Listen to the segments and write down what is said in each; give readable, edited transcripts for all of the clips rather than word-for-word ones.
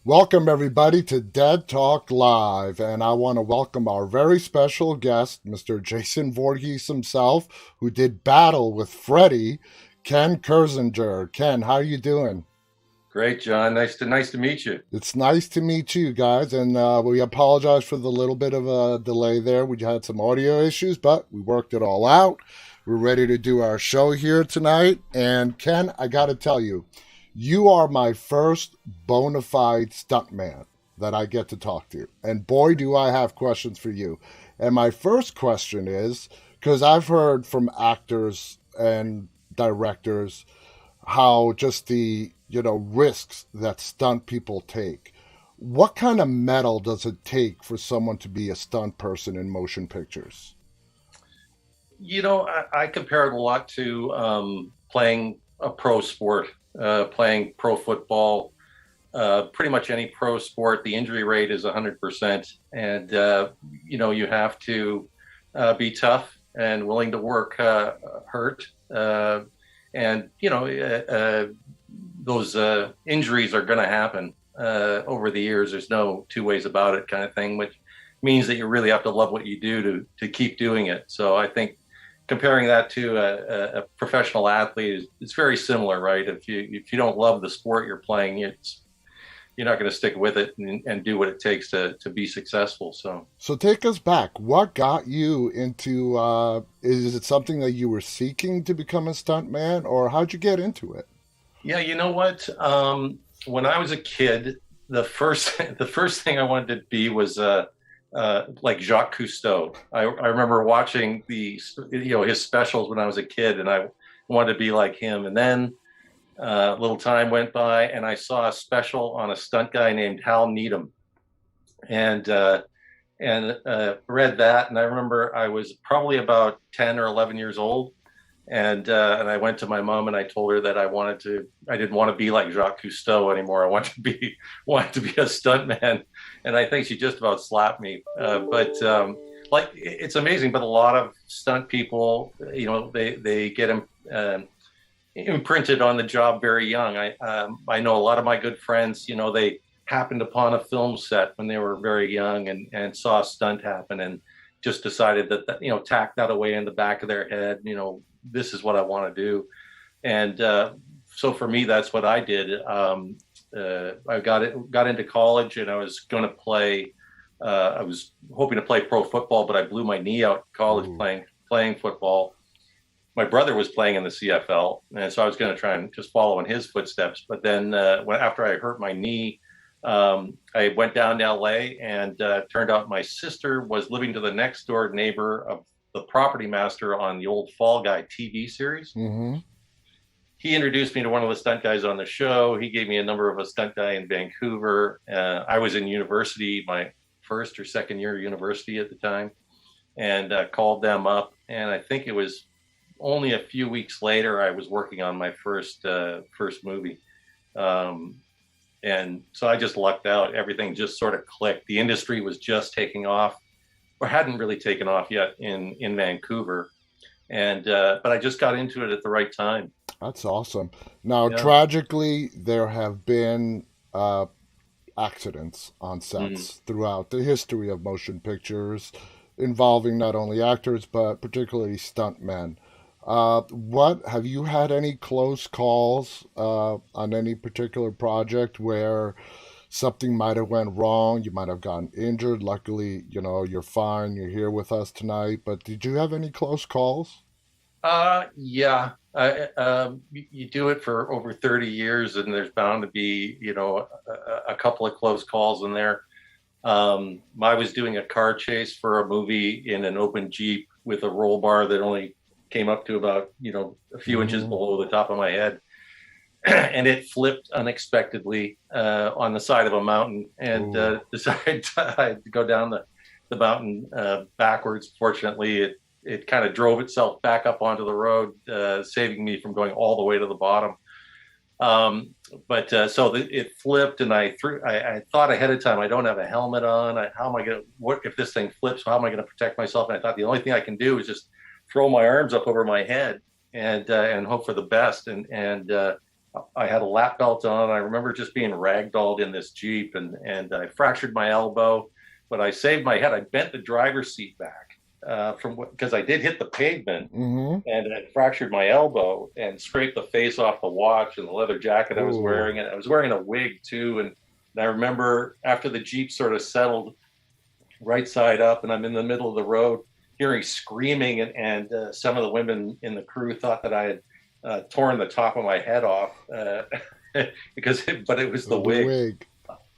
Welcome, everybody, to Dead Talk Live. And I want to welcome our very special guest, Mr. Jason Voorhees himself, who did battle with Freddy, Ken Kirzinger. Ken, how are you doing? Great, John. Nice to meet you. It's nice to meet you guys, and we apologize for the little bit of a delay there. We had some audio issues, but we worked it all out. We're ready to do our show here tonight. And Ken, I got to tell you, you are my first bona fide stuntman that I get to talk to. And boy, do I have questions for you. And my first question is because I've heard from actors and directors how just the risks that stunt people take. What kind of metal does it take for someone to be a stunt person in motion pictures? I compare it a lot to playing a pro sport, playing pro football, pretty much any pro sport. The injury rate is 100%. And, you have to be tough and willing to work hurt. Those injuries are going to happen over the years. There's no two ways about it, kind of thing, which means that you really have to love what you do to keep doing it. So I think comparing that to a professional athlete it's very similar, right? If you don't love the sport you're playing, you're not going to stick with it and do what it takes to be successful. So take us back. What got you into? Is it something that you were seeking to become a stuntman, or how'd you get into it? Yeah, you know what? When I was a kid, the first the first thing I wanted to be was like Jacques Cousteau. I remember watching his specials when I was a kid, and I wanted to be like him. And then a little time went by, and I saw a special on a stunt guy named Hal Needham, and read that. And I remember I was probably about 10 or 11 years old, and I went to my mom and I told her that I didn't want to be like Jacques Cousteau anymore. I wanted to be a stuntman, and I think she just about slapped me. But like it's amazing, but a lot of stunt people, they get imprinted on the job very young. I know a lot of my good friends, they happened upon a film set when they were very young and saw a stunt happen and just decided that tacked that away in the back of their head. This is what I want to do. And so for me, that's what I did. I got into college, and I was going to play. I was hoping to play pro football, but I blew my knee out in college Ooh. playing football. My brother was playing in the CFL, and so I was going to try and just follow in his footsteps. But then after I hurt my knee, I went down to LA, and turned out my sister was living to the next door neighbor of the property master on the old Fall Guy TV series. Mm-hmm. He introduced me to one of the stunt guys on the show. He gave me a number of a stunt guy in Vancouver. I was in university, my first or second year of university at the time, and called them up. And I think it was only a few weeks later I was working on my first movie. And so I just lucked out. Everything just sort of clicked. The industry was just taking off, or hadn't really taken off yet in Vancouver. And but I just got into it at the right time. That's awesome. Now, Yeah. tragically, there have been accidents on Mm. sets throughout the history of motion pictures involving not only actors but particularly stuntmen. What have you had any close calls on any particular project where something might have went wrong? You might have gotten injured. Luckily, you're fine. You're here with us tonight. But did you have any close calls? Yeah. You do it for over 30 years, and there's bound to be, a couple of close calls in there. I was doing a car chase for a movie in an open Jeep with a roll bar that only came up to about, a few inches Mm-hmm. below the top of my head. And it flipped unexpectedly on the side of a mountain, and Ooh. decided to go down the mountain backwards. Fortunately, it kind of drove itself back up onto the road, saving me from going all the way to the bottom. But it flipped, and I thought ahead of time, I don't have a helmet on. How am I going to, what if this thing flips? How am I going to protect myself? And I thought the only thing I can do is just throw my arms up over my head and hope for the best. And I had a lap belt on. I remember just being ragdolled in this Jeep, and I fractured my elbow, but I saved my head. I bent the driver's seat back from because I did hit the pavement, Mm-hmm. and I fractured my elbow and scraped the face off the watch and the leather jacket I was Ooh. wearing. And I was wearing a wig too. And I remember after the Jeep sort of settled right side up, and I'm in the middle of the road hearing screaming, and some of the women in the crew thought that I had torn the top of my head off but it was the The wig. wig.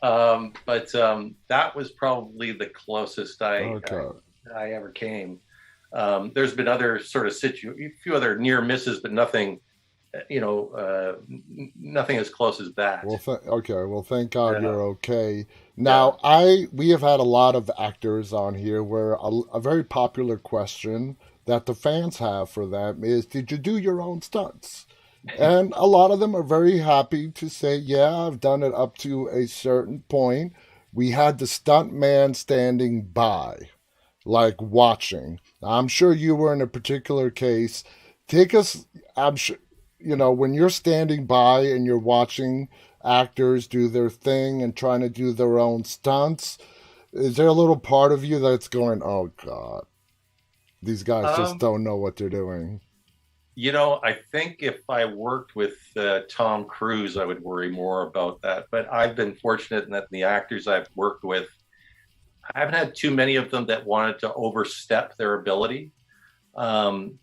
That was probably the closest Okay. I ever came. There's been other sort of a few other near misses, but nothing, nothing as close as that. Well, okay. Well, thank God Yeah, you're okay. yeah. Now, we have had a lot of actors on here where a very popular question that the fans have for them is, did you do your own stunts? And a lot of them are very happy to say, yeah, I've done it up to a certain point. We had the stunt man standing by, like watching. I'm sure you were in a particular case. Take us, I'm sure, when you're standing by and you're watching actors do their thing and trying to do their own stunts, is there a little part of you that's going, oh God, these guys just Um, don't know what they're doing? I think if I worked with Tom Cruise, I would worry more about that. But I've been fortunate in that the actors I've worked with, I haven't had too many of them that wanted to overstep their ability. Um,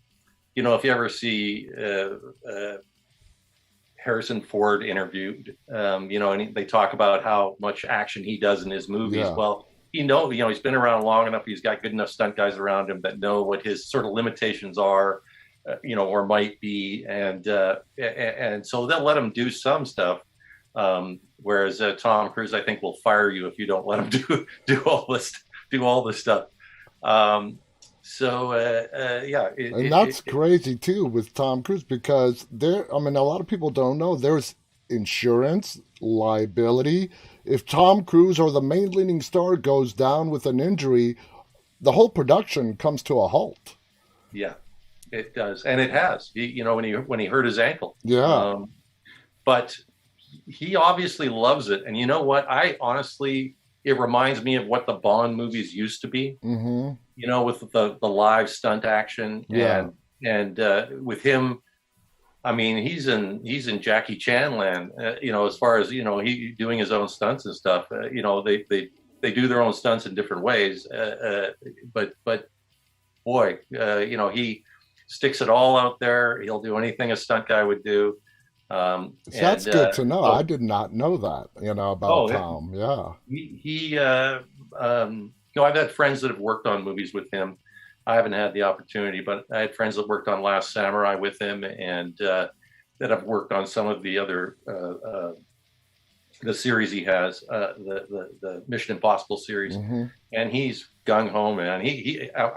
if you ever see Harrison Ford interviewed, and they talk about how much action he does in his movies. Yeah. Well, he's been around long enough. He's got good enough stunt guys around him that know what his sort of limitations are, or might be, and so they'll let him do some stuff. Whereas Tom Cruise, I think, will fire you if you don't let him do all this stuff. Um, yeah, And that's crazy too with Tom Cruise because I mean, a lot of people don't know there's insurance liability. If Tom Cruise or the main leading star goes down with an injury, the whole production comes to a halt. yeah, it does, and it has. When he hurt his ankle, Yeah. but he obviously loves it. And you know what? I honestly, it reminds me of what the Bond movies used to be. Mm-hmm. With the live stunt action, Yeah. and with him, I mean, he's in Jackie Chan land. As far as he doing his own stunts and stuff. They do their own stunts in different ways, but boy, he sticks it all out there. He'll do anything a stunt guy would do. So that's And good to know. I so, did not know that, about oh, Tom. Yeah. he I've had friends that have worked on movies with him. I haven't had the opportunity, but I had friends that worked on Last Samurai with him, and that have worked on some of the other the series he has, the Mission Impossible series, Mm-hmm. and he's gung ho, man.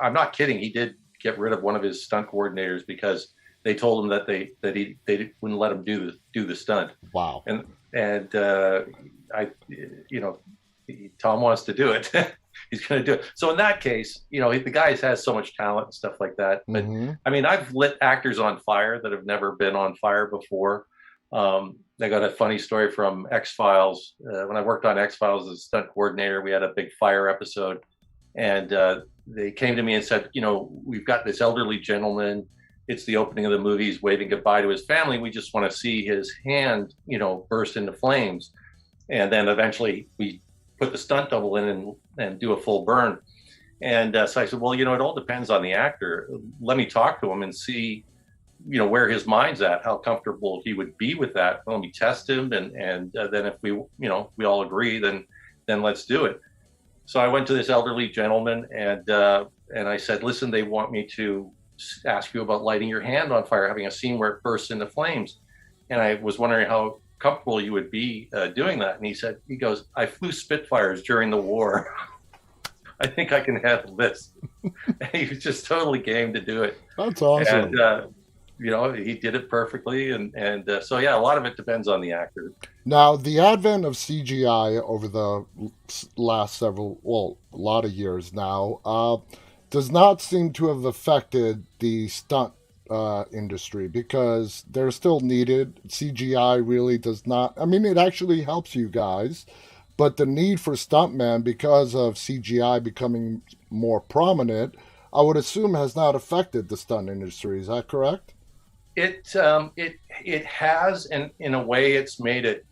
I'm not kidding. He did get rid of one of his stunt coordinators because they told him that they wouldn't let him do the stunt, Wow. and I, Tom wants to do it. He's going to do it. So in that case, the guy has so much talent and stuff like that. But Mm-hmm. I mean, I've lit actors on fire that have never been on fire before. I got a funny story from XFiles. When I worked on XFiles as a stunt coordinator, we had a big fire episode, and they came to me and said, we've got this elderly gentleman. It's the opening of the movie. He's waving goodbye to his family. We just want to see his hand, burst into flames. And then eventually we put the stunt double in and do a full burn. And so I said, well, it all depends on the actor. Let me talk to him and see, where his mind's at, how comfortable he would be with that. Let me test him, and then if we all agree, then let's do it. So I went to this elderly gentleman, and I said, listen, they want me to ask you about lighting your hand on fire, having a scene where it bursts into flames, and I was wondering how comfortable you would be doing that. And he goes, I flew Spitfires during the war. I think I can handle this. And he was just totally game to do it. That's awesome. And, he did it perfectly. And so, yeah, a lot of it depends on the actor. Now, the advent of CGI over the last a lot of years now, does not seem to have affected the stunt industry, because they're still needed. CGI really does not. I mean, it actually helps you guys, but the need for stuntmen because of CGI becoming more prominent, I would assume, has not affected the stunt industry. Is that correct? It has, and in a way, it's made it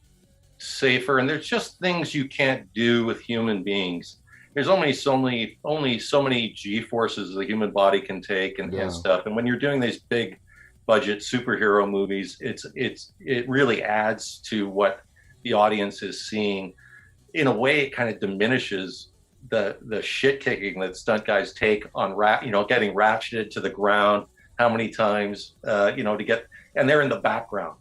safer. And there's just things you can't do with human beings. There's only so many G forces the human body can take, and Yeah. stuff. And when you're doing these big budget superhero movies, it really adds to what the audience is seeing. In a way, it kind of diminishes the shit kicking that stunt guys take on getting ratcheted to the ground. How many times, to get, and they're in the background,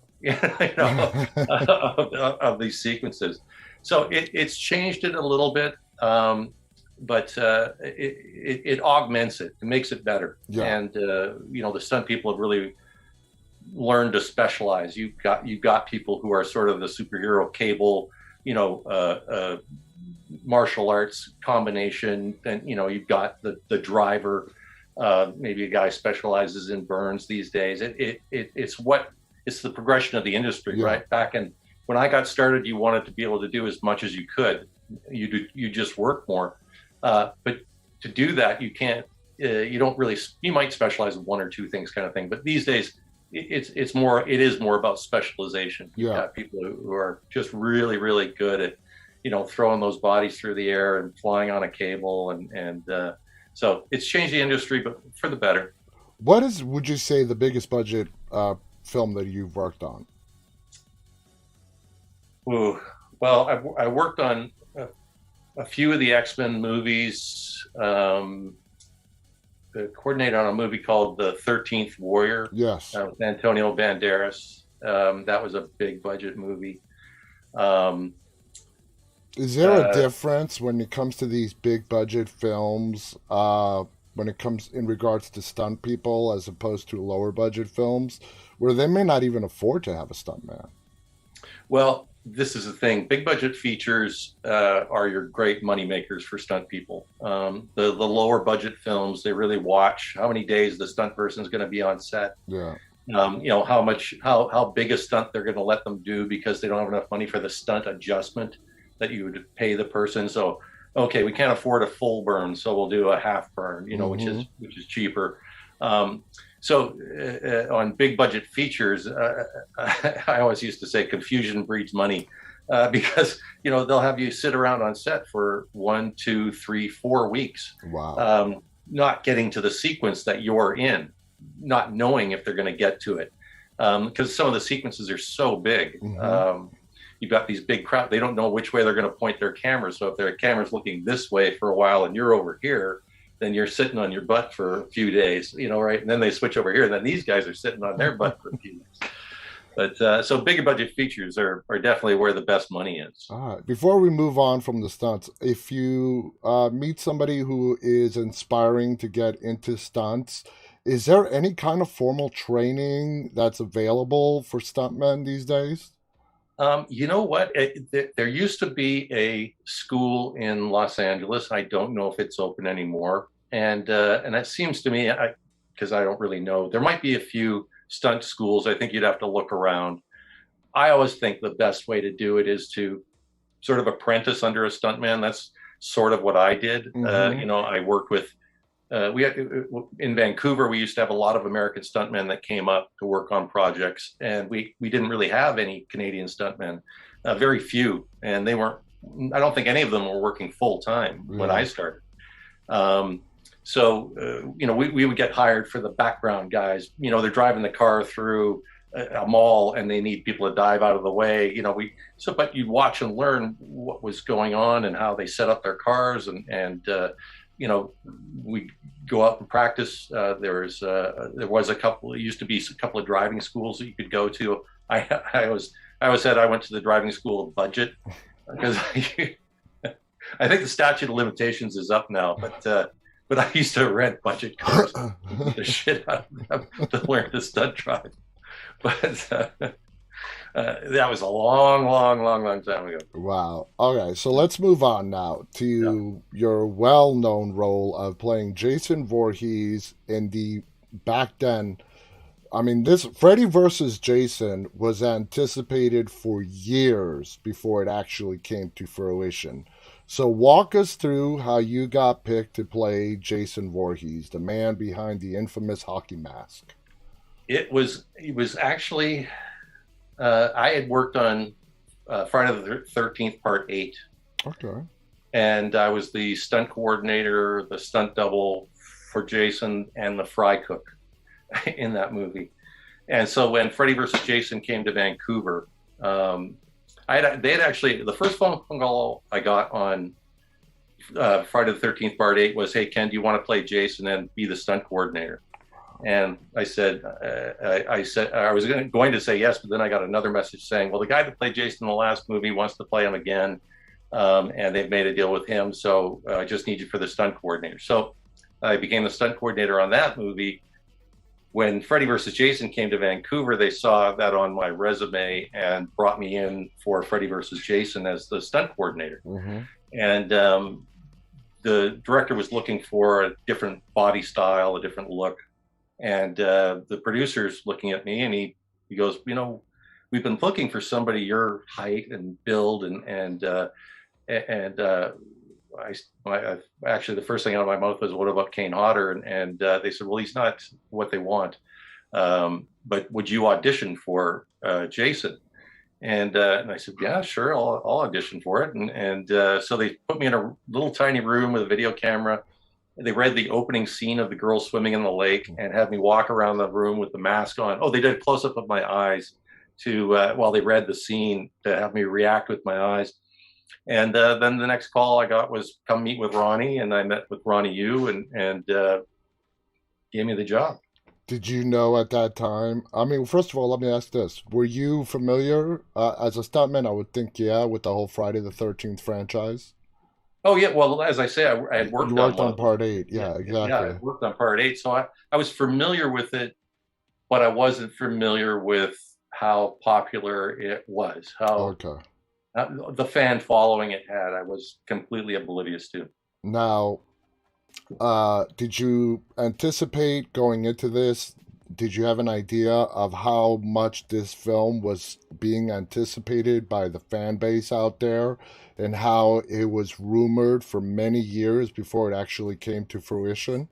of these sequences. So it's changed it a little bit, but it augments it. It makes it better. Yeah. And the stunt people have really learned to specialize. You've got people who are sort of the superhero cable, martial arts combination, and you've got the driver. Maybe a guy specializes in burns these days. It's the progression of the industry, Yeah. right? Back in when I got started, you wanted to be able to do as much as you could. You just work more, but to do that, you can't. You don't really. You might specialize in one or two things, kind of thing. But these days, it is more about specialization. You've Yeah. got people who are just really, really good at throwing those bodies through the air and flying on a cable, and so it's changed the industry, but for the better. Would you say, the biggest budget film that you've worked on? Ooh, well, I worked on a few of the X-Men movies. Coordinated on a movie called The 13th Warrior Yes. with Antonio Banderas. That was a big budget movie. Um, Is there a uh, difference when it comes to these big budget films, when it comes in regards to stunt people, as opposed to lower budget films where they may not even afford to have a stuntman? Well, this is the thing. Big budget features are your great money makers for stunt people. The lower budget films, they really watch how many days the stunt person is going to be on set. Yeah. How big a stunt they're going to let them do, because they don't have enough money for the stunt adjustment that you would pay the person. So, okay, we can't afford a full burn, so we'll do a half burn, which is cheaper. So on big budget features, I always used to say confusion breeds money, because they'll have you sit around on set for 1, 2, 3, 4 weeks, Wow. not getting to the sequence that you're in, not knowing if they're going to get to it, because some of the sequences are so big. You've got these big crowd; they don't know which way they're going to point their camera. So if their camera's looking this way for a while and you're over here, then you're sitting on your butt for a few days, right? And then they switch over here, and then these guys are sitting on their butt for a few days. But so bigger budget features are definitely where the best money is. All right. Before we move on from the stunts, if you meet somebody who is inspiring to get into stunts, is there any kind of formal training that's available for stuntmen these days? You know what? There used to be a school in Los Angeles. I don't know if it's open anymore. And that seems to me, because I don't really know, there might be a few stunt schools. I think you'd have to look around. I always think the best way to do it is to sort of apprentice under a stuntman. That's sort of what I did. I worked with. We had, in Vancouver, we used to have a lot of American stuntmen that came up to work on projects, and we didn't really have any Canadian stuntmen, very few, and they weren't. I don't think any of them were working full time when I started. We would get hired for the background guys. They're driving the car through a mall and they need people to dive out of the way. But you'd watch and learn what was going on and how they set up their cars, and we go out and practice. There was a couple. It used to be a couple of driving schools that you could go to. I always said I went to the driving school of budget, because I think the statute of limitations is up now. But I used to rent budget cars, the shit out of them, to learn to stunt drive. But that was a long, long, long, long time ago. Wow. Okay, so let's move on now to your well-known role of playing Jason Voorhees in the back then I mean, this Freddy versus Jason was anticipated for years before it actually came to fruition. So walk us through how you got picked to play Jason Voorhees, the man behind the infamous hockey mask. It was actually I had worked on Friday the 13th Part 8. Okay. And I was the stunt coordinator, the stunt double for Jason, and the fry cook in that movie. And so when Freddy versus Jason came to Vancouver, they had actually, the first phone call I got on Friday the 13th Part 8 was, "Hey, Ken, do you want to play Jason and be the stunt coordinator?" And I said, I was going to say yes, but then I got another message saying, "Well, the guy that played Jason in the last movie wants to play him again. And they've made a deal with him, so I just need you for the stunt coordinator." So I became the stunt coordinator on that movie. When Freddy versus Jason came to Vancouver, they saw that on my resume and brought me in for Freddy versus Jason as the stunt coordinator. Mm-hmm. And the director was looking for a different body style, a different look. And the producer's looking at me, and he goes, "We've been looking for somebody your height and build, and I actually, the first thing out of my mouth was, "What about Kane Hodder?" And they said, "Well, he's not what they want, but would you audition for Jason?" And I said, "Yeah, sure, I'll audition for it." And so they put me in a little tiny room with a video camera. They read the opening scene of the girl swimming in the lake and had me walk around the room with the mask on. Oh, they did a close up of my eyes to while they read the scene to have me react with my eyes. And then the next call I got was, "Come meet with Ronnie," and I met with Ronnie Yu and gave me the job. Did you know at that time? I mean, first of all, let me ask this: were you familiar as a stuntman? I would think, yeah, with the whole Friday the 13th franchise. Oh yeah, well, as I say, I had You worked on Part 8, yeah, exactly. Yeah, I worked on Part 8, so I was familiar with it, but I wasn't familiar with how popular it was, how Okay. the fan following it had. I was completely oblivious to. Now, did you anticipate going into this? Did you have an idea of how much this film was being anticipated by the fan base out there and how it was rumored for many years before it actually came to fruition?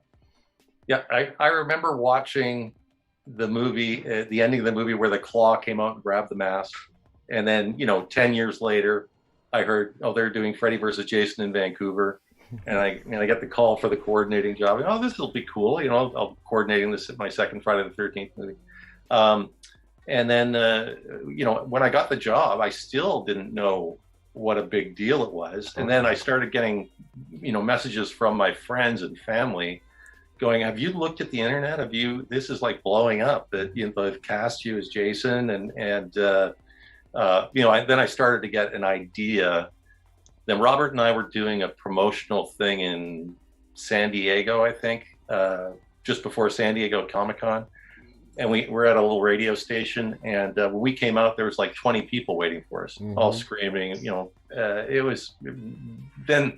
Yeah, I remember watching the movie, the ending of the movie where the claw came out and grabbed the mask. And then, 10 years later, I heard, "Oh, they're doing Freddy versus Jason in Vancouver." And I get the call for the coordinating job. "Oh, this will be cool. I'll coordinating this at my second Friday the 13th movie." And then, when I got the job, I still didn't know what a big deal it was. And then I started getting, messages from my friends and family going, "Have you looked at the internet? This is like blowing up that, they've cast you as Jason." And then I started to get an idea. Then Robert and I were doing a promotional thing in San Diego, I think, just before San Diego Comic-Con. And we were at a little radio station, and when we came out, there was like 20 people waiting for us, all screaming. It was then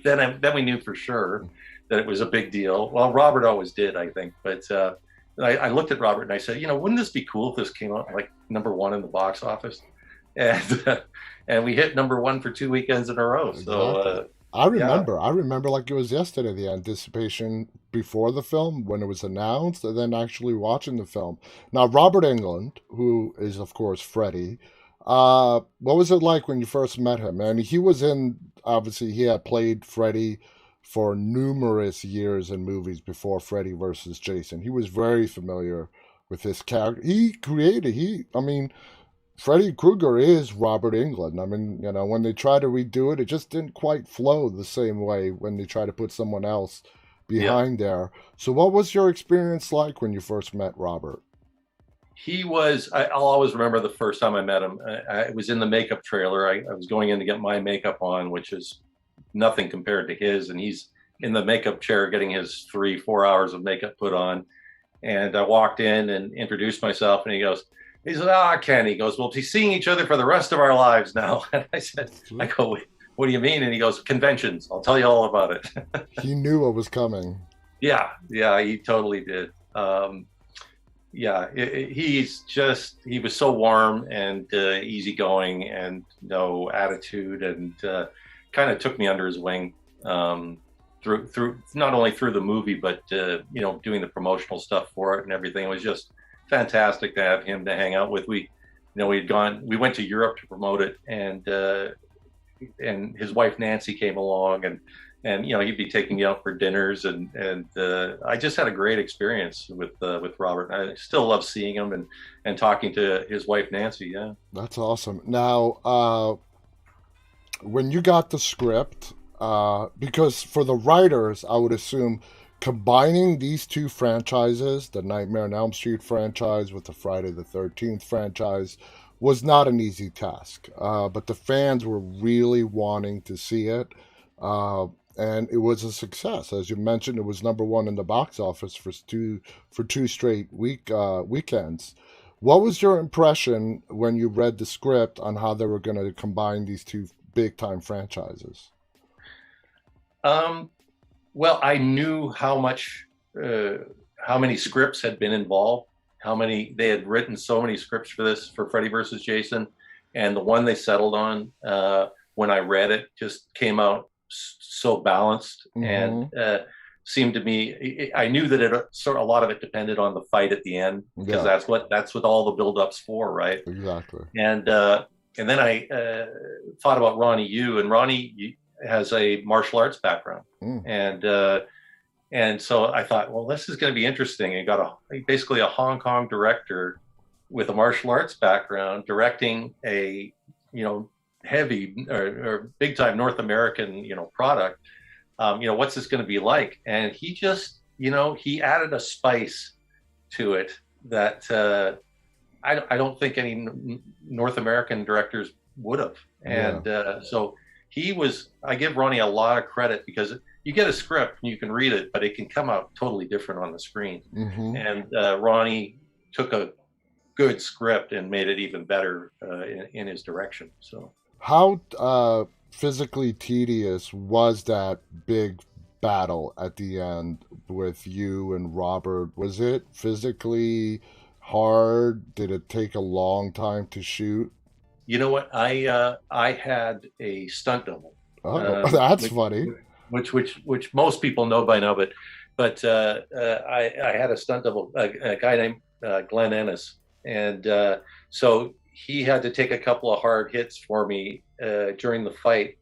we knew for sure that it was a big deal. Well, Robert always did, I think, but I looked at Robert and I said, "Wouldn't this be cool if this came out like #1 in the box office?" And we hit #1 for 2 weekends in a row. Exactly. So I remember like it was yesterday, the anticipation before the film when it was announced and then actually watching the film. Now, Robert Englund, who is of course Freddy, what was it like when you first met him? And he was obviously he had played Freddy for numerous years in movies before Freddy versus Jason. He was very familiar with this character. Freddy Krueger is Robert Englund. I mean, when they try to redo it, it just didn't quite flow the same way when they try to put someone else behind there. So what was your experience like when you first met Robert? I'll always remember the first time I met him. I was in the makeup trailer. I was going in to get my makeup on, which is nothing compared to his. And he's in the makeup chair getting his 3-4 hours of makeup put on. And I walked in and introduced myself, and he said, "Ken," he goes, "We'll be seeing each other for the rest of our lives now." And I go, "What do you mean?" And he goes, "Conventions. I'll tell you all about it." He knew what was coming. Yeah, he totally did. yeah, he was so warm and easygoing and no attitude, and kind of took me under his wing, through not only through the movie, but doing the promotional stuff for it and everything. It was just fantastic to have him to hang out with. We went to Europe to promote it, and his wife Nancy came along, and he'd be taking me out for dinners, and I just had a great experience with Robert. I still love seeing him and talking to his wife Nancy. Yeah, That's awesome. Now, when you got the script, because for the writers, I would assume combining these two franchises, the Nightmare on Elm Street franchise with the Friday the 13th franchise, was not an easy task. But the fans were really wanting to see it. Uh, and it was a success. As you mentioned, it was number one in the box office for two straight weekends. What was your impression when you read the script on how they were going to combine these two big time franchises? Um, well, I knew how many scripts had been involved, how many they had written, so many scripts for this, for Freddy versus Jason, and the one they settled on, when I read it, just came out so balanced, and Mm-hmm. seemed to me. I knew that a lot of it depended on the fight at the end, because Yeah, that's what all the build-ups for, right? exactly. And then I thought about Ronnie Yu, and Ronnie has a martial arts background, Mm. and so I thought, well, this is going to be interesting. And got basically a Hong Kong director with a martial arts background directing a heavy or big time North American product. What's this going to be like? And he just he added a spice to it that I don't think any North American directors would have. Yeah. And so I give Ronnie a lot of credit, because you get a script and you can read it, but it can come out totally different on the screen. Mm-hmm. And Ronnie took a good script and made it even better in his direction. So How physically tedious was that big battle at the end with you and Robert? Was it physically hard? Did it take a long time to shoot? you know what? I had a stunt double, Oh, um, that's which, funny. which most people know by now, but I had a stunt double, a guy named Glenn Ennis, and so he had to take a couple of hard hits for me during the fight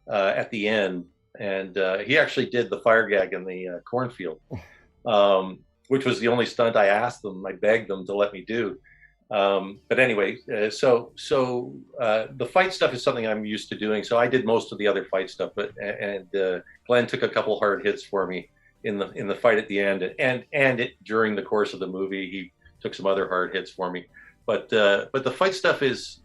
at the end, and he actually did the fire gag in the cornfield, which was the only stunt I begged them to let me do. But anyway, the fight stuff is something I'm used to doing. So I did most of the other fight stuff, and Glenn took a couple hard hits for me in the fight at the end, and during the course of the movie, he took some other hard hits for me. But the fight stuff was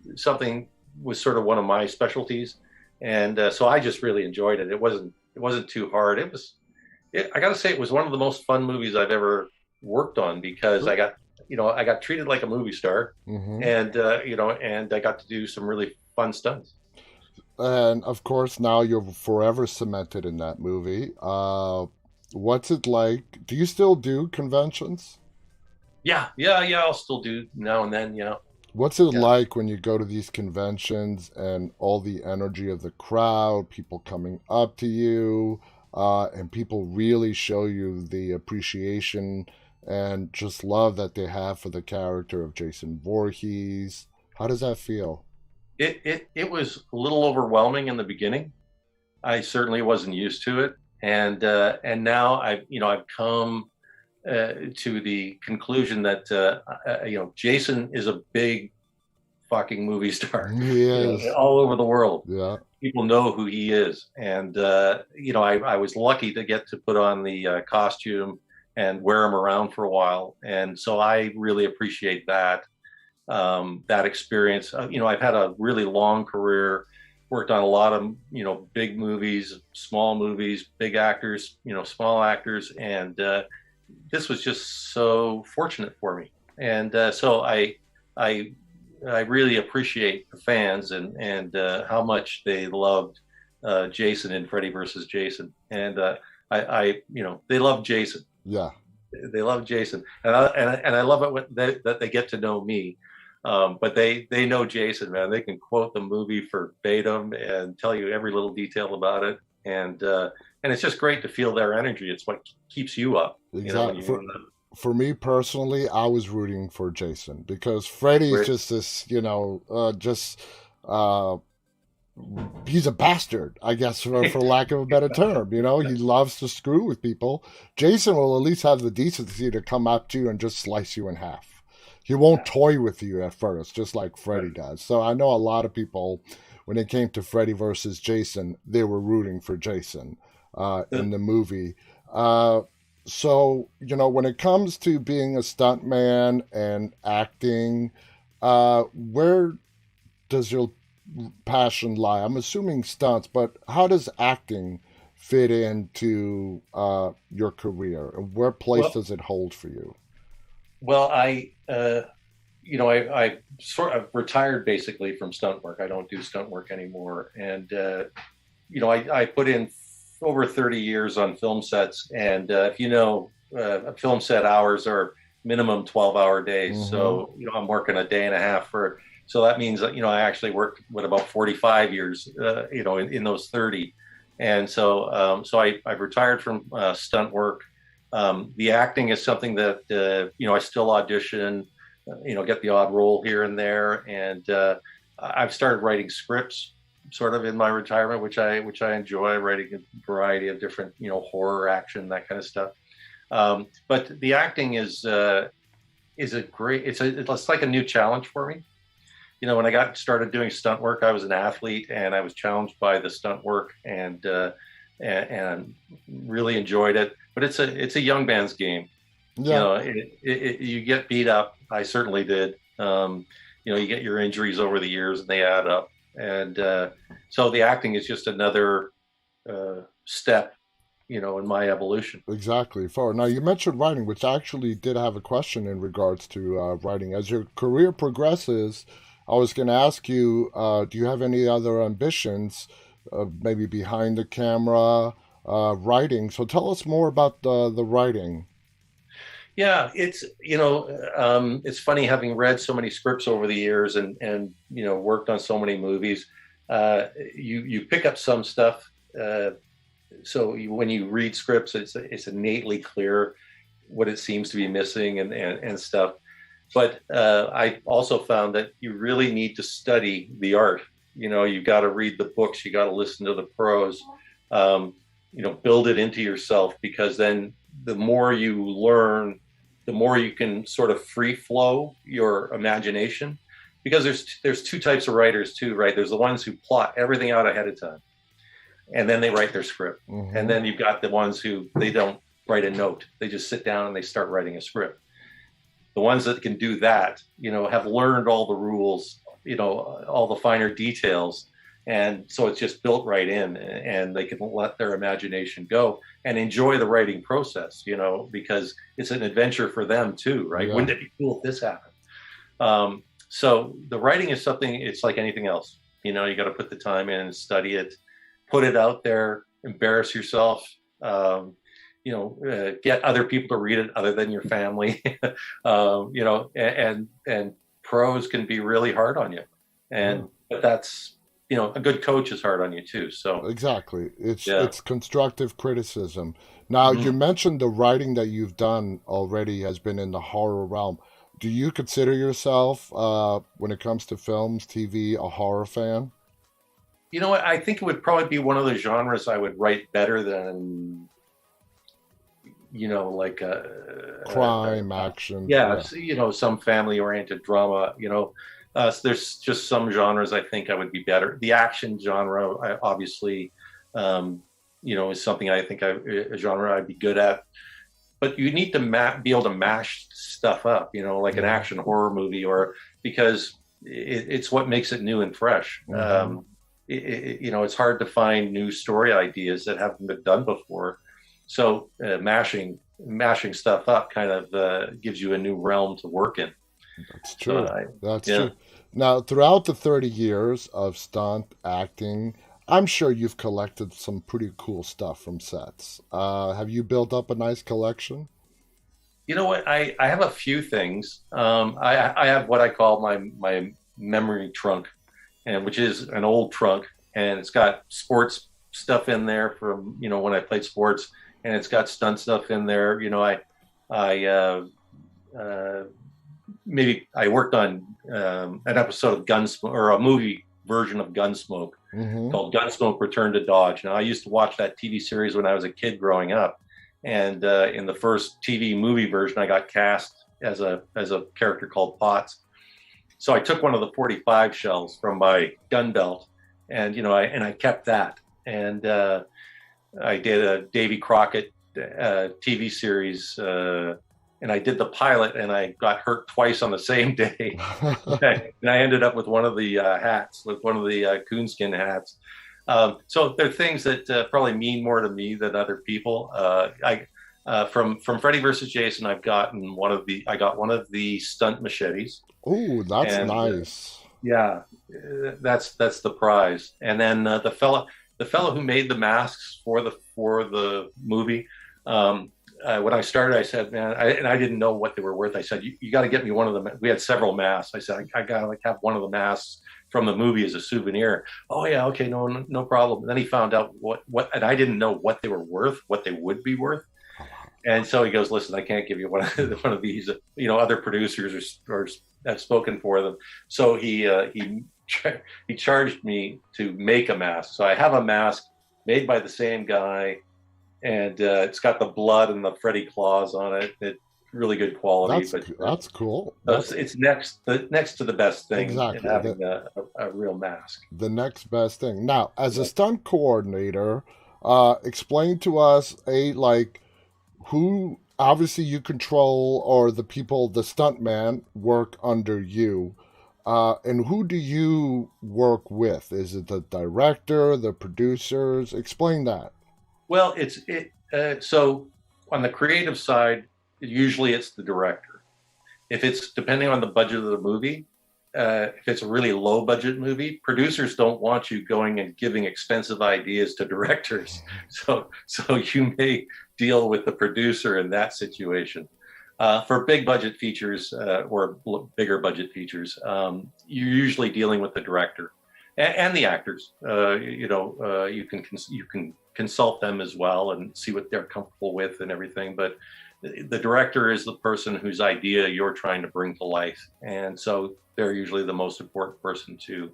sort of one of my specialties, and so I just really enjoyed it. It wasn't too hard. I got to say, it was one of the most fun movies I've ever worked on, because I got treated like a movie star, Mm-hmm. and I got to do some really fun stunts. And of course, now you're forever cemented in that movie. What's it like? Do you still do conventions? Yeah. I'll still do now and then. Yeah, What's it yeah. like when you go to these conventions and all the energy of the crowd, people coming up to you, and people really show you the appreciation and just love that they have for the character of Jason Voorhees? How does that feel? It was a little overwhelming in the beginning. I certainly wasn't used to it, and now I've come to the conclusion that Jason is a big fucking movie star, He is. all over the world. Yeah. People know who he is, and I was lucky to get to put on the costume and wear him around for a while, and so I really appreciate that experience. I've had a really long career, worked on a lot of big movies, small movies, big actors, small actors, and this was just so fortunate for me. And so I I really appreciate the fans and how much they loved Jason in Freddy versus Jason, and I they love Jason. Yeah. They love Jason, and I love it that they get to know me. But they know Jason, man. They can quote the movie verbatim and tell you every little detail about it, and it's just great to feel their energy. It's what keeps you up, when Exactly. you're in the For me personally, I was rooting for Jason because Freddy is great. just this, uh, he's a bastard, I guess, for lack of a better term. He loves to screw with people. Jason will at least have the decency to come up to you and just slice you in half. He won't Yeah, toy with you at first, just like Freddy right. does. So I know a lot of people, when it came to Freddy versus Jason, they were rooting for Jason in the movie. Uh, so, when it comes to being a stuntman and acting, where does your passion lie? I'm assuming stunts, but how does acting fit into your career? And where place Well, does it hold for you? well, I sort of retired basically from stunt work. I don't do stunt work anymore, and I put in over 30 years on film sets, and if film set hours are minimum 12-hour days. Mm-hmm. So I'm working a day and a half for. So that means that I actually worked with about 45 years, in those 30, and so I've retired from stunt work. The acting is something that I still audition, get the odd role here and there, and I've started writing scripts sort of in my retirement, which I enjoy writing a variety of different horror, action, that kind of stuff. But the acting is a great it's like a new challenge for me. When I got started doing stunt work, I was an athlete and I was challenged by the stunt work, and really enjoyed it. But it's a young man's game. Yeah, You get beat up. I certainly did. You get your injuries over the years and they add up. And so the acting is just another step, in my evolution. exactly. For now, you mentioned writing, which I actually did have a question in regards to writing. As your career progresses, I was going to ask you, do you have any other ambitions, maybe behind the camera, writing? So tell us more about the writing. Yeah, it's funny having read so many scripts over the years and worked on so many movies. You pick up some stuff. When you read scripts, it's innately clear what it seems to be missing and stuff. But I also found that you really need to study the art. You've got to read the books, you got to listen to the pros, build it into yourself, because then the more you learn, the more you can sort of free flow your imagination. Because there's two types of writers too, right? There's the ones who plot everything out ahead of time, and then they write their script. And Mm-hmm. then you've got the ones who they don't write a note; they just sit down and they start writing a script. The ones that can do that, have learned all the rules, all the finer details. And so it's just built right in, and they can let their imagination go and enjoy the writing process, because it's an adventure for them too, right? Yeah. Wouldn't it be cool if this happened? So the writing is something, it's like anything else. You got to put the time in and study it, put it out there, embarrass yourself. Get other people to read it other than your family. And pros can be really hard on you, Yeah. but that's a good coach is hard on you too. So Exactly. It's yeah. it's constructive criticism. Now, you Mhm. mentioned the writing that you've done already has been in the horror realm. Do you consider yourself, when it comes to films, TV, a horror fan? You know what? I think it would probably be one of the genres I would write better than like Crime, action, yeah, yeah. some family oriented drama. So there's just some genres I think I would be better. The action genre, obviously, is something I think a genre I'd be good at. But you need to be able to mash stuff up, like an Mm-hmm. action horror movie, or because it's what makes it new and fresh. Mm-hmm. It's hard to find new story ideas that haven't been done before. So mashing stuff up kind of gives you a new realm to work in. That's So true. That's yeah. true. Now, throughout the 30 years of stunt acting, I'm sure you've collected some pretty cool stuff from sets. Have you built up a nice collection? You know what? I have a few things. I have what I call my memory trunk, and which is an old trunk, and it's got sports stuff in there from when I played sports, and it's got stunt stuff in there. I uh, maybe I worked on an episode of Gunsmoke, or a movie version of Gunsmoke Mm-hmm. called Gunsmoke: Return to Dodge. Now I used to watch that TV series when I was a kid growing up, and in the first TV movie version, I got cast as a character called Potts. So I took one of the 45 shells from my gun belt, and I kept that, and I did a Davy Crockett TV series, and I did the pilot, and I got hurt twice on the same day, and I ended up with one of the hats, with one of the coonskin hats. So there are things that probably mean more to me than other people. I from Freddy versus Jason, I got one of the stunt machetes, Ooh, that's and nice. yeah, that's the prize. And then the fellow who made the masks for the movie. When I started, I said, man, and I didn't know what they were worth. I said, you got to get me one of them. We had several masks. I said, I got to have one of the masks from the movie as a souvenir. Oh yeah, okay, no problem. And then he found out and I didn't know what they were worth, what they would be worth. And so he goes, listen, I can't give you one of these. Other producers have spoken for them. So he charged me to make a mask. So I have a mask made by the same guy, and it's got the blood and the Freddy claws on it. It's really good quality, but That's cool. it's next to the best thing in Exactly having a real mask. the next best thing. Now, as a stunt coordinator, explain to us like who obviously you control, or the people, the stuntman work under you. And who do you work with? Is it the director, the producers? Explain that. Well, so on the creative side, usually it's the director. If it's depending on the budget of the movie, if it's a really low budget movie, producers don't want you going and giving expensive ideas to directors. So you may deal with the producer in that situation. For big budget features, or bigger budget features, you're usually dealing with the director and the actors. You can consult them as well and see what they're comfortable with and everything. But the director is the person whose idea you're trying to bring to life, and so they're usually the most important person to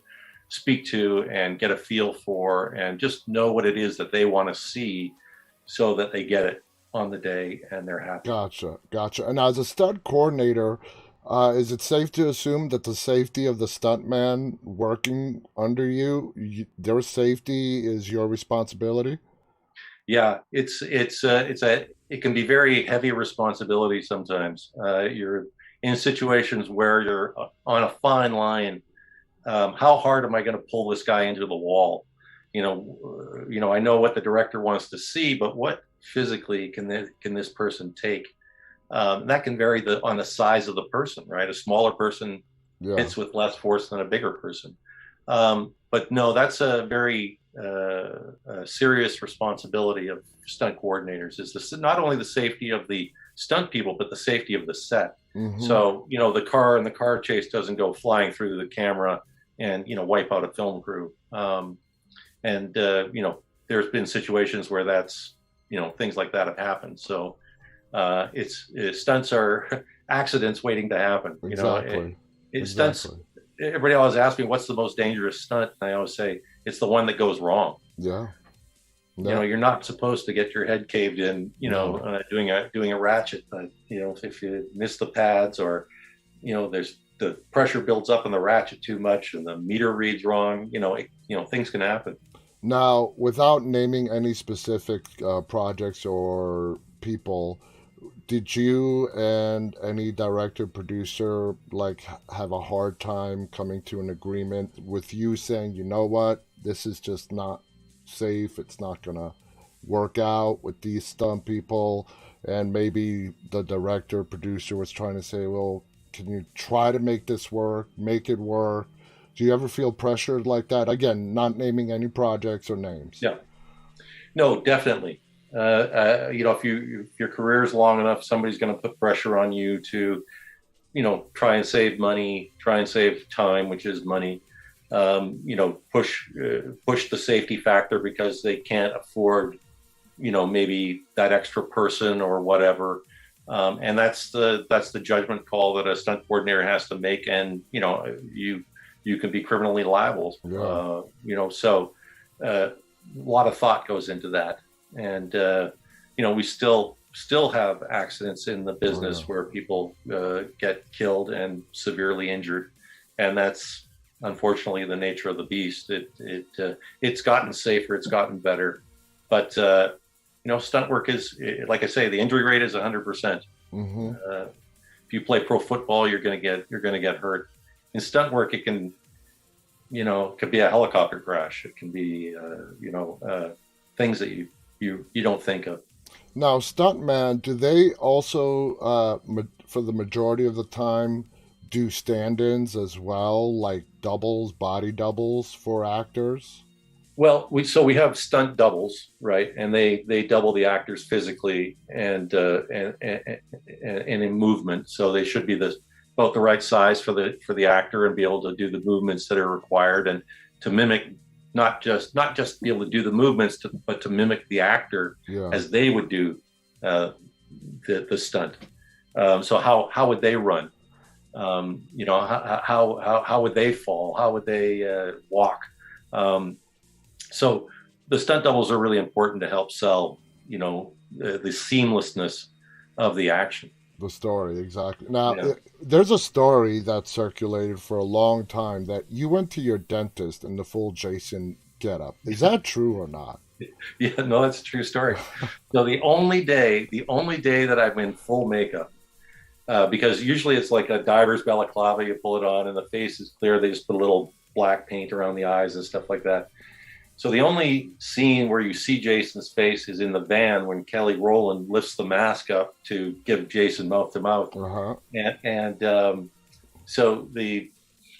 speak to and get a feel for, and just know what it is that they want to see, so that they get it on the day and they're happy. Gotcha. And as a stunt coordinator, is it safe to assume that the safety of the stuntman working under their safety is your responsibility? Yeah, it can be very heavy responsibility sometimes. You're in situations where you're on a fine line. How hard am I going to pull this guy into the wall? I know what the director wants to see, but what physically can this person take? That can vary on the size of the person, right? A smaller person Yeah, hits with less force than a bigger person. But no, that's a very serious responsibility of stunt coordinators. Not only the safety of the stunt people, but the safety of the set. mm-hmm. So the car chase doesn't go flying through the camera and wipe out a film crew. And there's been situations where things like that have happened. So stunts are accidents waiting to happen. Exactly. Stunts. Exactly. Everybody always asks me what's the most dangerous stunt, and I always say it's the one that goes wrong. Yeah. Yeah. You're not supposed to get your head caved in, No. doing a ratchet. But if you miss the pads, or there's the pressure builds up in the ratchet too much, and the meter reads wrong, things can happen. Now, without naming any specific projects or people, did you and any director, producer, like have a hard time coming to an agreement with you saying, you know what, this is just not safe, it's not gonna work out with these stunt people, and maybe the director, producer was trying to say, well, can you try to make this work, make it work? Do you ever feel pressured like that? Again, not naming any projects or names. Yeah, no, definitely. If your career is long enough, somebody's going to put pressure on you to, try and save money, try and save time, which is money. Push the safety factor because they can't afford, maybe that extra person or whatever. And that's the judgment call that a stunt coordinator has to make. And, you can be criminally liable. Yeah. So a lot of thought goes into that. And, we still have accidents in the business where people get killed and severely injured. And that's unfortunately the nature of the beast. It's gotten safer, it's gotten better. But, stunt work is, like I say, the injury rate is 100%. Mm-hmm. If you play pro football, you're going to get hurt. In stunt work, it can, it could be a helicopter crash. It can be, things that you don't think of. Now, stuntman, do they also, for the majority of the time, do stand-ins as well, like doubles, body doubles for actors? Well, we have stunt doubles, right? And they double the actors physically and in movement. So they should be about the right size for the actor and be able to do the movements that are required and to mimic not just be able to do the movements, but to mimic the actor as they would do the stunt. So how would they run? How would they fall? How would they walk? So the stunt doubles are really important to help sell, the seamlessness of the action. The story, exactly. Now, there's a story that circulated for a long time that you went to your dentist in the full Jason getup. Is that true or not? Yeah, no, that's a true story. So the only day that I'm in full makeup, because usually it's like a diver's balaclava, you pull it on and the face is clear. They just put a little black paint around the eyes and stuff like that. So the only scene where you see Jason's face is in the van when Kelly Rowland lifts the mask up to give Jason mouth to mouth. So the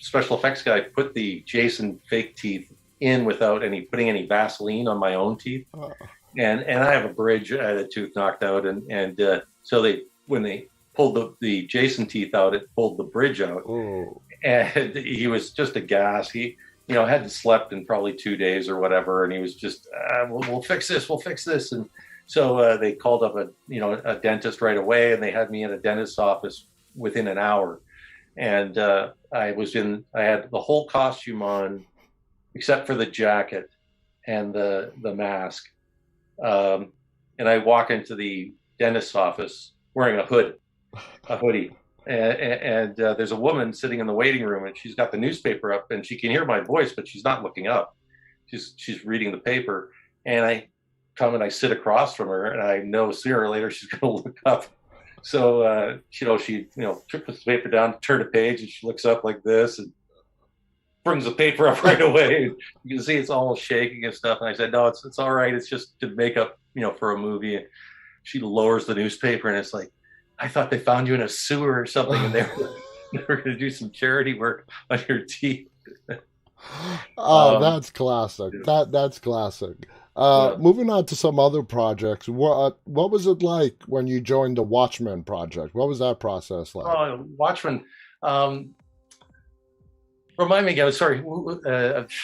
special effects guy put the Jason fake teeth in without putting any Vaseline on my own teeth. And I have a bridge, I had a tooth knocked out. So when they pulled the Jason teeth out, it pulled the bridge out. Oh. And he was just aghast. He, hadn't slept in probably 2 days or whatever. And he was just, we'll fix this. We'll fix this. And so they called up a dentist right away, and they had me in a dentist's office within an hour. And I had the whole costume on except for the jacket and the mask. And I walk into the dentist's office wearing a hoodie. And there's a woman sitting in the waiting room, and she's got the newspaper up, and she can hear my voice, but she's not looking up. She's reading the paper, and I come and I sit across from her, and I know sooner or later she's going to look up. So she puts the paper down, turn a page, and she looks up like this and brings the paper up right away. You can see it's almost shaking and stuff. And I said, no, it's all right. It's just to make up, for a movie. And she lowers the newspaper, and it's like, I thought they found you in a sewer or something, and they were going to do some charity work on your teeth. That's classic. That's classic. Moving on to some other projects. What was it like when you joined the Watchmen project? What was that process like? Watchmen. Remind me again. Sorry,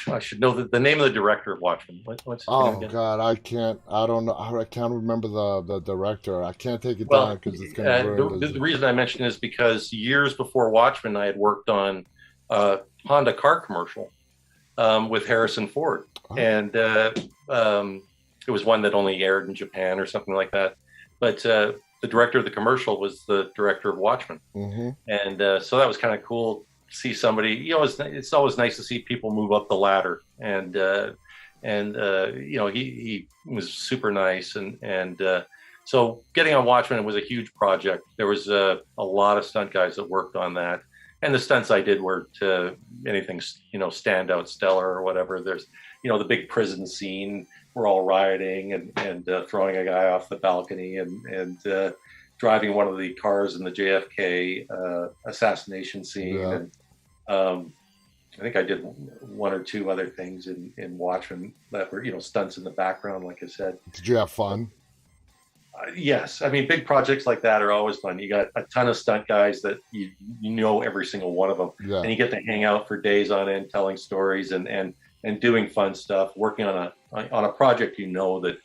I should know the name of the director of Watchmen. What's his name again? God, I can't. I don't know. I can't remember the director. I can't take it down because it's going to ruin the reason I mention is because years before Watchmen, I had worked on a Honda car commercial with Harrison Ford, and it was one that only aired in Japan or something like that. But the director of the commercial was the director of Watchmen, and so that was kind of cool. See somebody, it's always nice to see people move up the ladder, and he was super nice, and so getting on Watchmen was a huge project. There was a lot of stunt guys that worked on that, and the stunts I did were to anything standout, stellar or whatever. There's the big prison scene. We're all rioting and throwing a guy off the balcony and driving one of the cars in the JFK assassination scene. Yeah. And I think I did one or two other things in Watchmen that were, stunts in the background, like I said. Did you have fun? Yes, I mean, big projects like that are always fun. You got a ton of stunt guys that you know every single one of them, Yeah. and you get to hang out for days on end, telling stories and doing fun stuff, working on a project that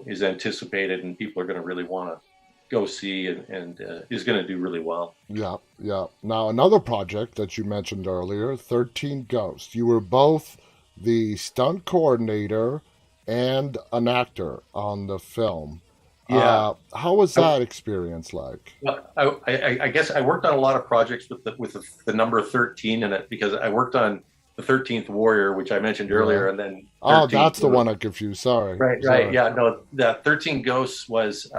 is anticipated and people are going to really want to go see and is going to do really well. Yeah, yeah. Now, another project that you mentioned earlier, 13 Ghosts. You were both the stunt coordinator and an actor on the film. Yeah, How was I, that experience like? well, I guess I worked on a lot of projects with the number 13 in it because I worked on the 13th Warrior, which I mentioned Yeah. earlier, and then Oh, 13 that's the one I confused. Sorry. Right. Sorry. Yeah, no, the 13 Ghosts was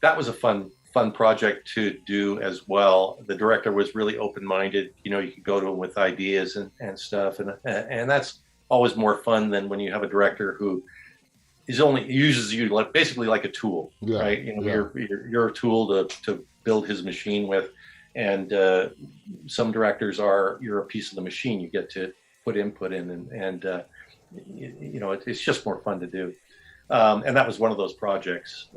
that was a fun project to do as well. The director was really open-minded. You could go to him with ideas and stuff, and that's always more fun than when you have a director who is only uses you like basically like a tool, Yeah, right? yeah. You're a tool to build his machine with, and some directors you're a piece of the machine. You get to put input in, and it's just more fun to do. And that was one of those projects.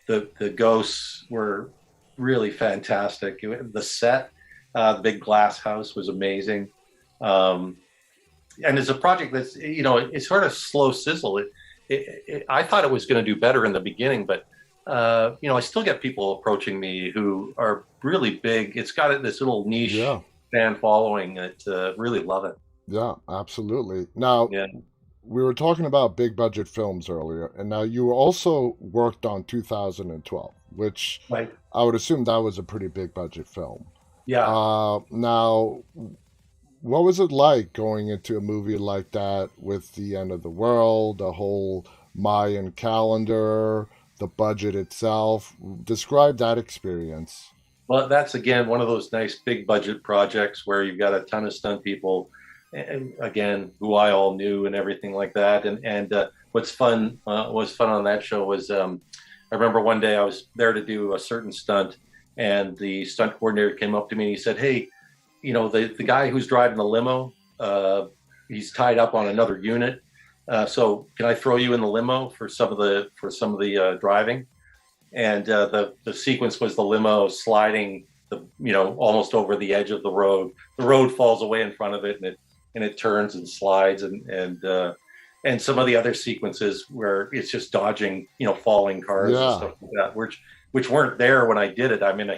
The ghosts were really fantastic. The set, the big glass house was amazing. And it's a project that's it's sort of slow sizzle. I thought it was going to do better in the beginning, but I still get people approaching me who are really big. It's got this little niche Yeah, fan following that really love it. yeah, absolutely. Now, Yeah, we were talking about big budget films earlier, and now you also worked on 2012, which right. I would assume that was a pretty big budget film. Yeah. Now, what was it like going into a movie like that with the end of the world, the whole Mayan calendar, the budget itself? Describe that experience. Well, that's again one of those nice big budget projects where you've got a ton of stunt people, and again, who I all knew and everything like that. And what's fun was fun on that show was I remember one day I was there to do a certain stunt, and the stunt coordinator came up to me and he said, "Hey, the guy who's driving the limo, he's tied up on another unit. So can I throw you in the limo for some of the driving?" And the sequence was the limo sliding almost over the edge of the road. The road falls away in front of it, and it turns and slides, and some of the other sequences where it's just dodging falling cars and Yeah, stuff like that, which weren't there when I did it. I mean,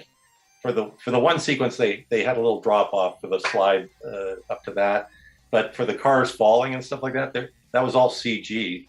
for the one sequence they had a little drop off for the slide up to that, but for the cars falling and stuff like that, that was all CG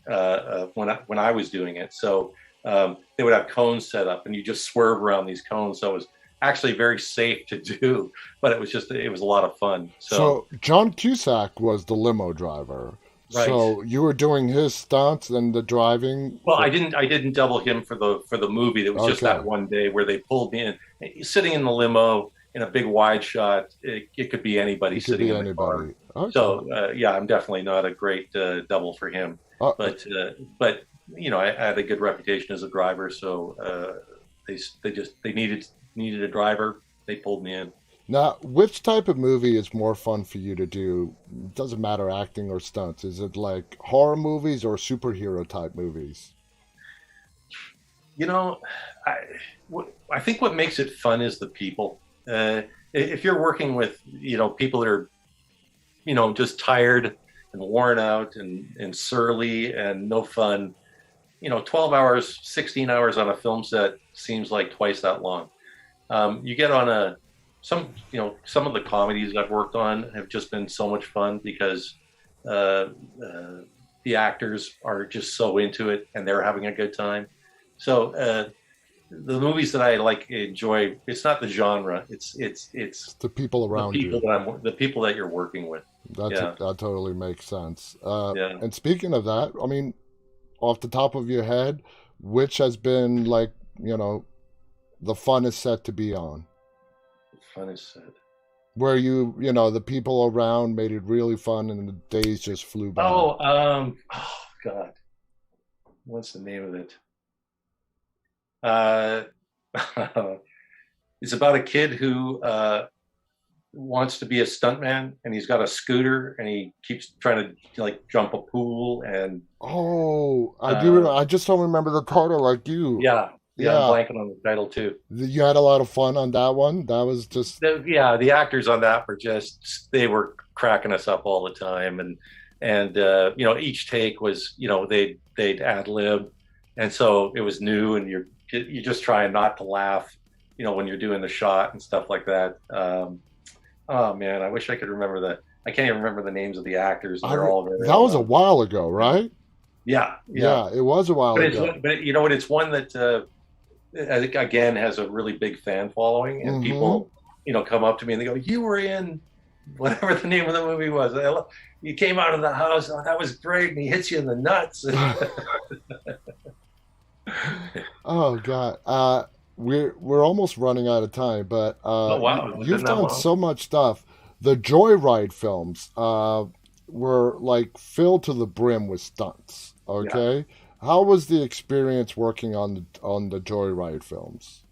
when I was doing it. So they would have cones set up, and you just swerve around these cones. So it was actually very safe to do, but it was a lot of fun. So so John Cusack was the limo driver. right. So you were doing his stunts and the driving Well, for. I didn't double him for the movie. It was just that Okay, one day where they pulled me in, sitting in the limo in a big wide shot. It could be anybody it could sitting be in the car. anybody. Okay. So yeah, I'm definitely not a great double for him, Uh, but I had a good reputation as a driver, so they needed a driver. They pulled me in. Now, which type of movie is more fun for you to do? Doesn't matter acting or stunts. Is it like horror movies or superhero type movies? You know, I, I think what makes it fun is the people. If you're working with people that are just tired and worn out and surly and no fun, 12 hours, 16 hours on a film set seems like twice that long. You get on some of the comedies I've worked on have just been so much fun because uh, the actors are just so into it and they're having a good time. So the movies that I enjoy, it's not the genre, it's It's the people around you. the people that you're working with. Yeah, That totally makes sense. yeah. And speaking of that, I mean, off the top of your head, which has been like, you know, the funnest set to be on? Fun is said. Where the people around made it really fun and the days just flew by. Oh God, what's the name of it? Uh, it's about a kid who wants to be a stuntman, and he's got a scooter, and he keeps trying to like jump a pool. And Oh, I do. I just don't remember the title like you. I'm Yeah, blanking on the title too. you had a lot of fun on that one. That was just The actors on that were just, they were cracking us up all the time. And each take was, they'd ad lib, and so it was new, and you're just trying not to laugh, when you're doing the shot and stuff like that. Oh man, I wish I could remember that. I can't even remember the names of the actors. They're all very that was a while ago, right? Yeah. Yeah, it was a while ago. But you know what? It's one that I think again has a really big fan following, and people, come up to me and they go, "You were in whatever the name of the movie was. You came out of the house. Oh, that was great." And he hits you in the nuts. Oh God, we're almost running out of time, but Oh wow, you've done so much stuff. The Joyride films were like filled to the brim with stunts. Okay, yeah. How was the experience working on the Joyride films?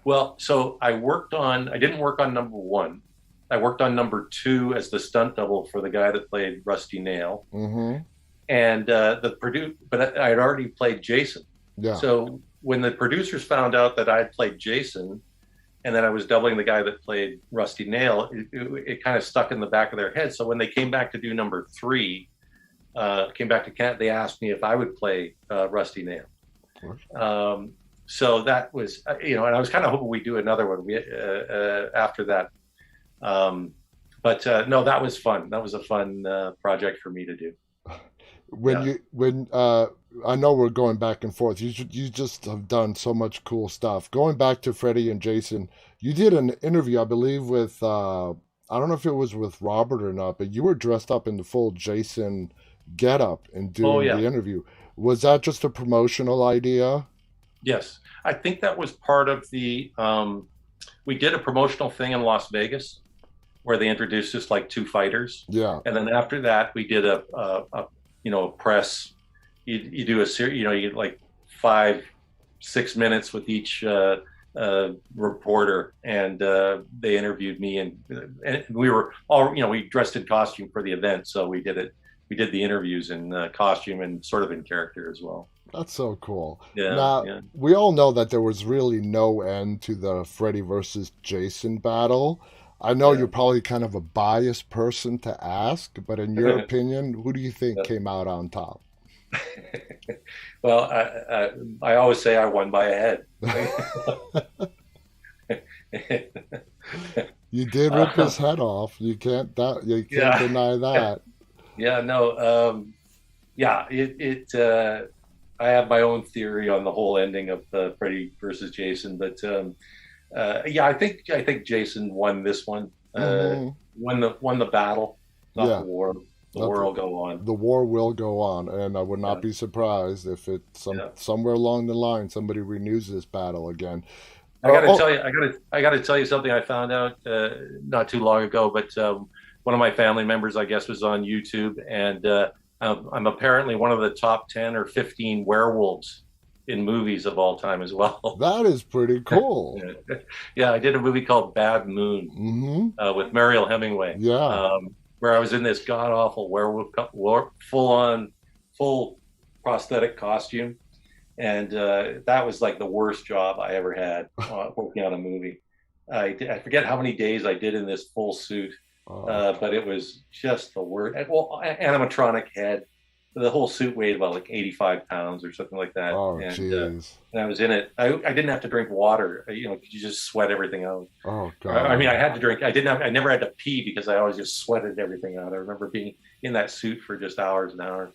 Well, so I didn't work on number one. I worked on number two as the stunt double for the guy that played Rusty Nail. Mm-hmm. And but I had already played Jason. Yeah. So when the producers found out that I had played Jason, and then I was doubling the guy that played Rusty Nail, it kind of stuck in the back of their head. So when they came back to do number three, came back to Kent, they asked me if I would play Rusty Nail. So that was, and I was kind of hoping we'd do another one after that. But no, that was fun. That was a fun project for me to do. I know we're going back and forth. You just have done so much cool stuff. Going back to Freddy and Jason, you did an interview, I believe, with I don't know if it was with Robert or not, but you were dressed up in the full Jason getup and doing the interview. Was that just a promotional idea? Yes, I think that was part of the. We did a promotional thing in Las Vegas where they introduced us like two fighters. Yeah, and then after that, we did a press. You do a series, you get like 5-6 minutes with each reporter, and they interviewed me, and we were all, we dressed in costume for the event, so we did the interviews in costume and sort of in character as well. That's so cool. Yeah. Now, we all know that there was really no end to the Freddy versus Jason battle. I know you're probably kind of a biased person to ask, but in your opinion, who do you think came out on top? Well, I always say I won by a head. You did rip his head off. You can't deny that. Yeah, no. I have my own theory on the whole ending of Freddy versus Jason, but I think Jason won this one. Won the battle, not the war. The war will go on. The war will go on, and I would not be surprised if somewhere along the line somebody renews this battle again. I got to tell you something I found out not too long ago. But one of my family members, I guess, was on YouTube, and I'm apparently one of the top 10 or 15 werewolves in movies of all time as well. That is pretty cool. Yeah, I did a movie called Bad Moon with Mariel Hemingway. Yeah. Where I was in this god-awful werewolf, full prosthetic costume. And that was like the worst job I ever had working on a movie. I forget how many days I did in this full suit, but it was just the worst. Well, animatronic head. The whole suit weighed about like 85 pounds or something like that. Oh, jeez. And I was in it. I didn't have to drink water. You just sweat everything out. Oh, God. I mean, I had to drink. I never had to pee because I always just sweated everything out. I remember being in that suit for just hours and hours.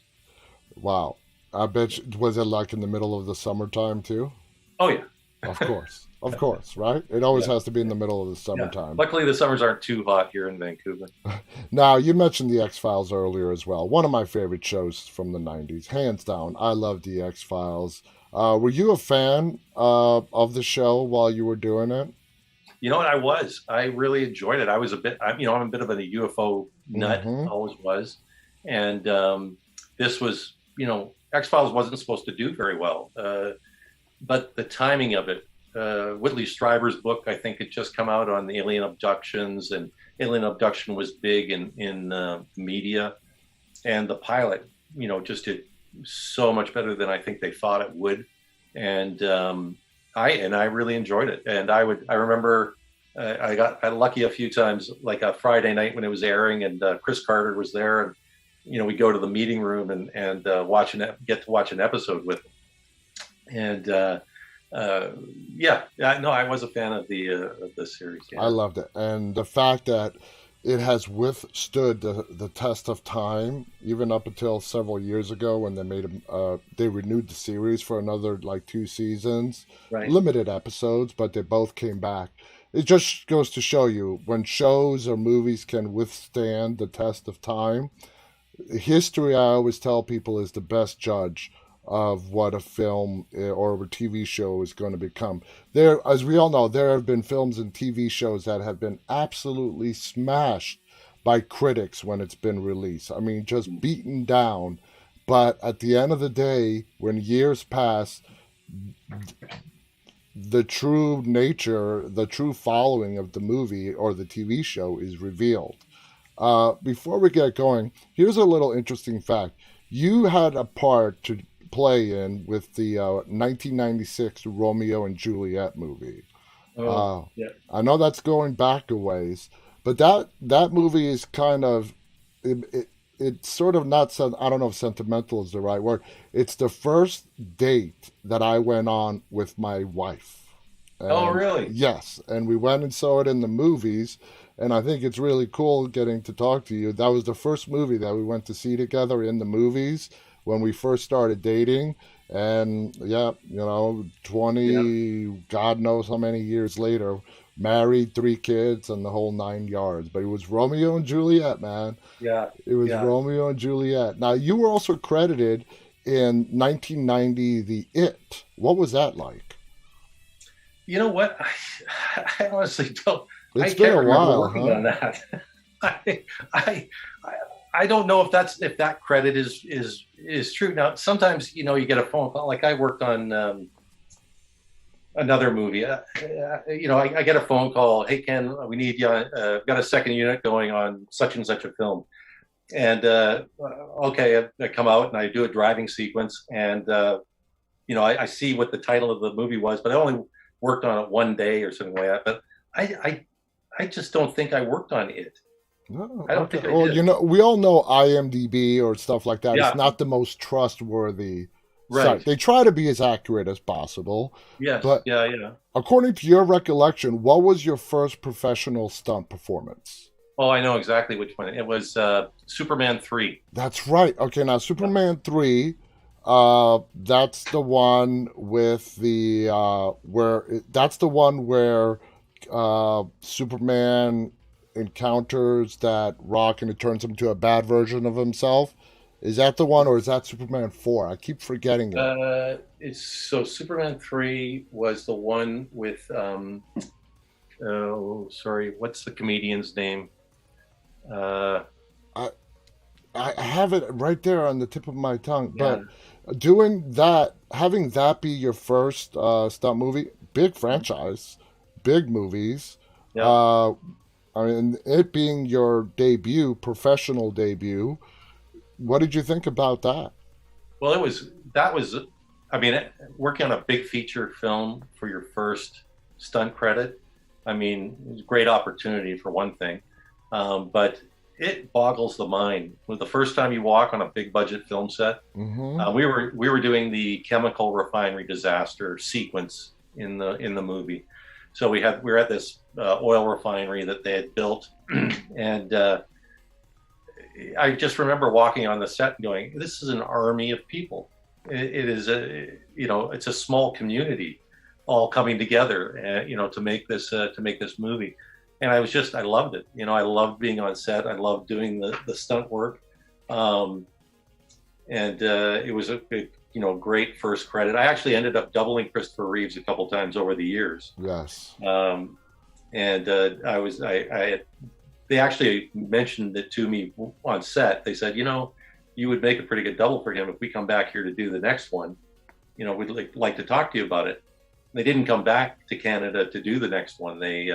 Wow. I bet was it like in the middle of the summertime too? Oh, yeah. Of course, right? It always has to be in the middle of the summertime. Yeah. Luckily, the summers aren't too hot here in Vancouver. Now, you mentioned the X-Files earlier as well. One of my favorite shows from the 90s. Hands down, I love the X-Files. Were you a fan of the show while you were doing it? You know what? I was. I really enjoyed it. I'm a bit of a UFO nut, always was. And this was, X-Files wasn't supposed to do very well. But the timing of it, Whitley Strieber's book, I think, had just come out on the alien abductions, and alien abduction was big in media, and the pilot, just did so much better than I think they thought it would, and I really enjoyed it. And I remember I got lucky a few times, like a Friday night when it was airing, and Chris Carter was there, and we go to the meeting room and get to watch an episode with him. And no, I was a fan of the series. Yeah. I loved it, and the fact that it has withstood the test of time, even up until several years ago when they renewed the series for another like 2 seasons, Right. Limited episodes, but they both came back. It just goes to show you when shows or movies can withstand the test of time. History, I always tell people, is the best judge of what a film or a TV show is going to become. There, as we all know, there have been films and TV shows that have been absolutely smashed by critics when it's been released. I mean, just beaten down. But at the end of the day, when years pass, the true nature, the true following of the movie or the TV show is revealed. Before we get going, here's a little interesting fact. You had a part to play in with the 1996 Romeo and Juliet movie. Yeah. I know that's going back a ways, but that movie is kind of it's sort of not, I don't know if sentimental is the right word. It's the first date that I went on with my wife. Oh, really? Yes, and we went and saw it in the movies, and I think it's really cool getting to talk to you. That was the first movie that we went to see together in the movies when we first started dating. And 20, God knows how many years later, married, 3 kids, and the whole 9 yards. But it was Romeo and Juliet, man. Yeah. It was Romeo and Juliet. Now, you were also credited in 1990, The It. What was that like? You know what? I honestly don't. It's been a while, working on that. I don't know if that credit is true. Now, sometimes you get a phone call. Like I worked on another movie. I get a phone call. Hey Ken, we need you. Got a second unit going on such and such a film. And okay, I come out and I do a driving sequence, and I see what the title of the movie was, but I only worked on it one day or something like that. But I just don't think I worked on it. No, I don't think I well, did. we all know IMDb or stuff like that. Yeah. It's not the most trustworthy Right. site. They try to be as accurate as possible. Yes. But Yeah. according to your recollection, what was your first professional stunt performance? Oh, I know exactly which one. It was Superman 3. That's right. Okay, now Superman 3, that's the one with the where Superman encounters that rock and it turns him into a bad version of himself. Is that the one, or is that Superman 4? I keep forgetting it. Superman 3 was the one with what's the comedian's name? I have it right there on the tip of my tongue. Yeah. But having that be your first stunt movie, big franchise, big movies. Yeah. I mean, it being your professional debut, what did you think about that? Well, working on a big feature film for your first stunt credit, I mean, it was a great opportunity for one thing, but it boggles the mind. The first time you walk on a big budget film set, Mm-hmm. we were doing the chemical refinery disaster sequence in the movie. So we were at this oil refinery that they had built, and I just remember walking on the set and going, "This is an army of people. It is it's a small community, all coming together, to make this movie." And I loved it. I loved being on set. I loved doing the stunt work, and it was a great first credit. I actually ended up doubling Christopher Reeves a couple times over the years. Yes. They actually mentioned it to me on set. They said, you would make a pretty good double for him if we come back here to do the next one. We'd like to talk to you about it. They didn't come back to Canada to do the next one. They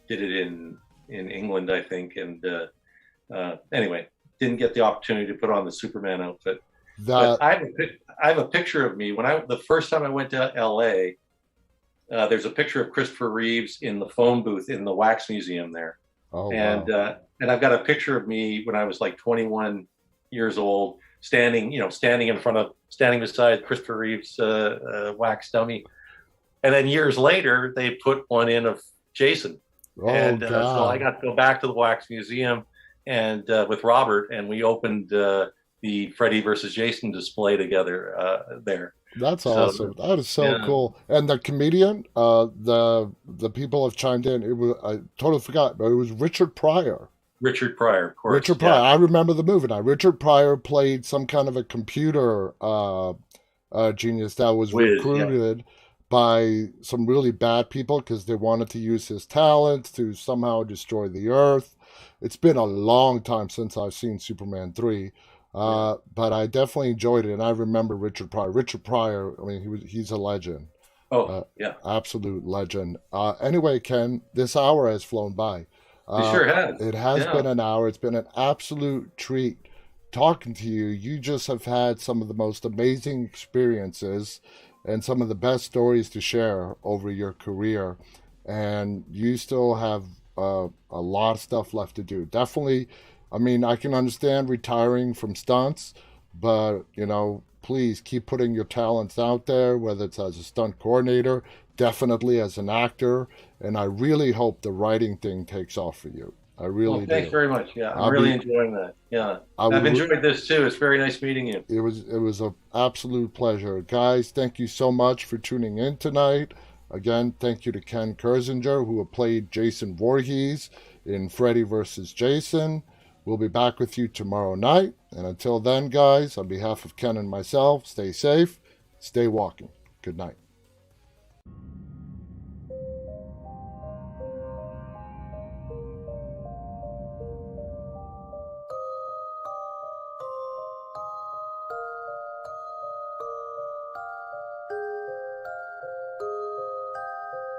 did it in in England, I think. And anyway, didn't get the opportunity to put on the Superman outfit. But That I have a picture of me when the first time I went to L.A. There's a picture of Christopher Reeves in the phone booth in the Wax Museum there, oh and wow. and I've got a picture of me when I was like 21 years old, standing beside Christopher Reeves' wax dummy, and then years later they put one in of Jason, Oh and so I God. got to go back to the Wax Museum and with Robert, and we opened the Freddy versus Jason display together there. That's So awesome. That is so yeah, cool. And the comedian, the people have chimed in. It was I totally forgot, but it was Richard Pryor. Richard Pryor, of Richard course. Pryor. Yeah, I remember the movie now. Richard Pryor played some kind of a computer genius that was Wiz. Yeah. recruited by some really bad people because they wanted to use his talents to somehow destroy the Earth. It's been a long time since I've seen Superman 3. Yeah. But I definitely enjoyed it, and I remember Richard Pryor. Richard Pryor, I mean, he's a legend, Oh, uh, yeah. absolute legend. Anyway, Ken, this hour has flown by. It Uh, sure has. it has Yeah. been an hour. It's been an absolute treat talking to you. You just have had some of the most amazing experiences and some of the best stories to share over your career, and you still have a lot of stuff left to do. Definitely, I mean, I can understand retiring from stunts, but please keep putting your talents out there, whether it's as a stunt coordinator, definitely as an actor, and I really hope the writing thing takes off for you. I Well, really thanks do. very much. Yeah, I'm I'll really be. enjoying that. Yeah, I I've would. enjoyed this too. It's very nice meeting you. It was an absolute pleasure, guys. Thank you so much for tuning in tonight. Again, thank you to Ken Kirzinger, who played Jason Voorhees in Freddy versus Jason. We'll be back with you tomorrow night. And until then, guys, on behalf of Ken and myself, stay safe, stay walking. Good night.